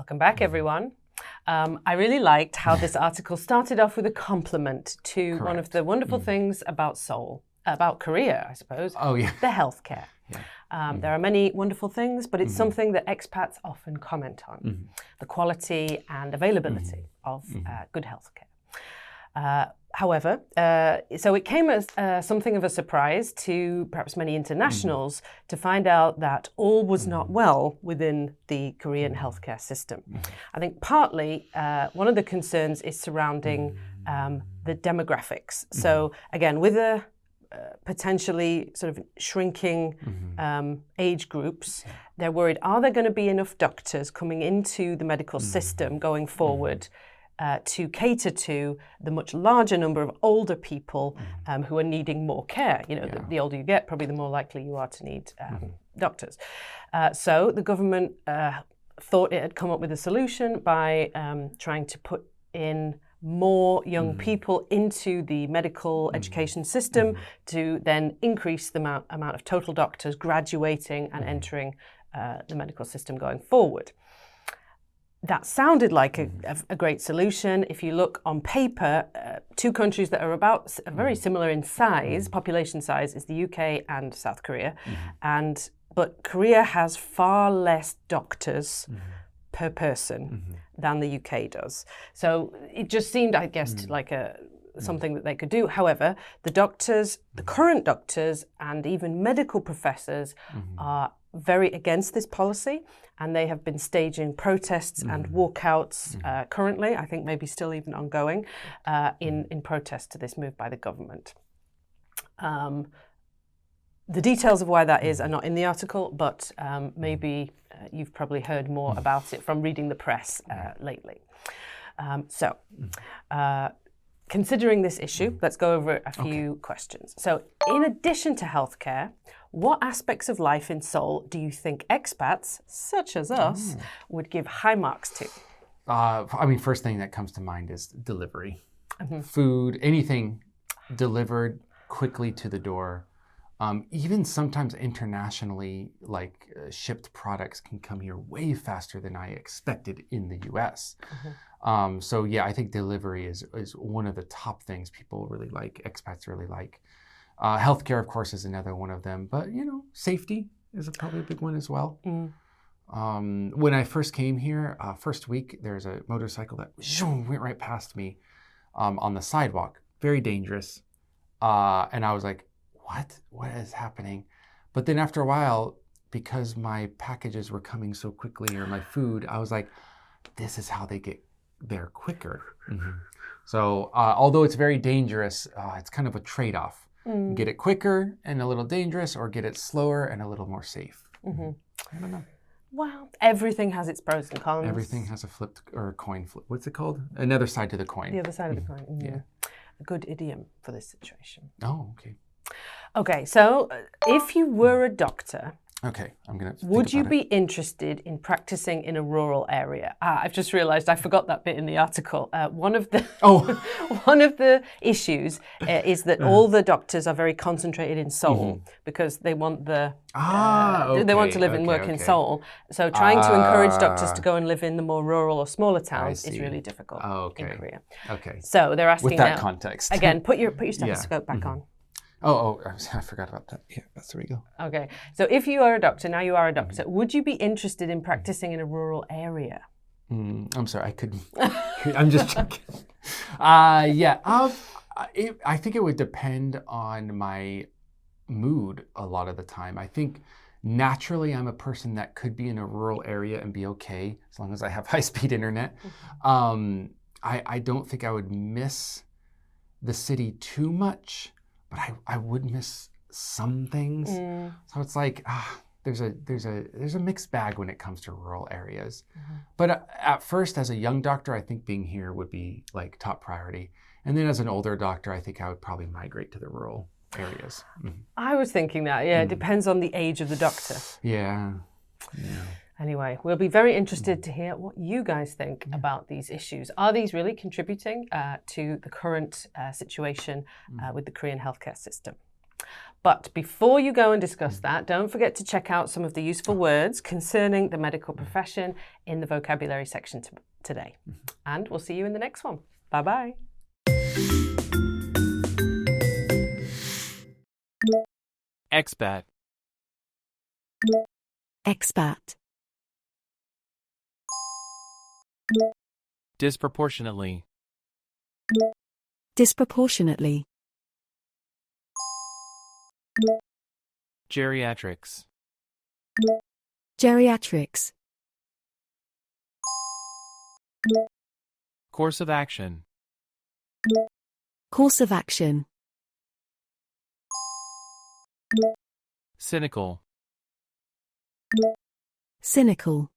Welcome back, everyone. I really liked how this article started off with a compliment to one of the wonderful things about Seoul, about Korea, I suppose. Oh, yeah. The healthcare. Yeah. There are many wonderful things, but it's something that expats often comment on, the quality and availability of good healthcare. However, so it came as something of a surprise to perhaps many internationals to find out that all was not well within the Korean healthcare system. I think partly one of the concerns is surrounding the demographics. So again, with a potentially sort of shrinking age groups, they're worried, are there going to be enough doctors coming into the medical system going forward to cater to the much larger number of older people who are needing more care? You know, the older you get, probably the more likely you are to need doctors. So the government thought it had come up with a solution by trying to put in more young people into the medical education system to then increase the amount of total doctors graduating and entering the medical system going forward. That sounded like a great solution. If you look on paper, two countries that are about very similar in size, population size, is the UK and South Korea. But Korea has far less doctors per person than the UK does. So it just seemed, I guess, like something that they could do. However, the doctors, the current doctors, and even medical professors are very against this policy, and they have been staging protests and walkouts currently, I think maybe still even ongoing, in protest to this move by the government. The details of why that is are not in the article, but maybe you've probably heard more about it from reading the press lately. Considering this issue, let's go over a few questions. So, in addition to healthcare, what aspects of life in Seoul do you think expats, such as us, would give high marks to? I mean, first thing that comes to mind is delivery. Food, anything delivered quickly to the door. Even sometimes internationally, like shipped products can come here way faster than I expected in the US. So yeah, I think delivery is one of the top things people really like, expats really like. Healthcare, of course, is another one of them, but you know, safety is probably a big one as well. When I first came here, first week, there's a motorcycle that went right past me on the sidewalk, very dangerous. And I was like, what is happening? But then after a while, because my packages were coming so quickly, or my food, I was like, this is how they get there quicker. So although it's very dangerous, it's kind of a trade-off. Get it quicker and a little dangerous, or get it slower and a little more safe. I don't know. Well, everything has its pros and cons. Everything has a flipped or a coin flip. What's it called? Another side to the coin. The other side of the coin. Yeah. A good idiom for this situation. Oh, okay. Okay, so if you were a doctor, would you be interested in practicing in a rural area? I've just realized I forgot that bit in the article. One of the issues is that all the doctors are very concentrated in Seoul because they want they want to live and work in Seoul. So trying to encourage doctors to go and live in the more rural or smaller towns is really difficult in Korea. Okay. So they're asking with that context. Again, put your stethoscope back on. I forgot about that. Yeah, there we go. Okay, so if you are a doctor, now you are a doctor, would you be interested in practicing in a rural area? I'm sorry, I couldn't. I'm just checking. I think it would depend on my mood a lot of the time. I think naturally I'm a person that could be in a rural area and be okay as long as I have high-speed internet. I don't think I would miss the city too much, but I would miss some things. So it's like there's a mixed bag when it comes to rural areas. But at first, as a young doctor, I think being here would be like top priority. And then as an older doctor, I think I would probably migrate to the rural areas. I was thinking that. Yeah, it depends on the age of the doctor. Yeah. Anyway, we'll be very interested to hear what you guys think about these issues. Are these really contributing to the current situation with the Korean healthcare system? But before you go and discuss that, don't forget to check out some of the useful words concerning the medical profession in the vocabulary section today. And we'll see you in the next one. Bye-bye. Expat. Expat. Disproportionately. Disproportionately. Geriatrics. Geriatrics. Course of action. Course of action. Cynical. Cynical.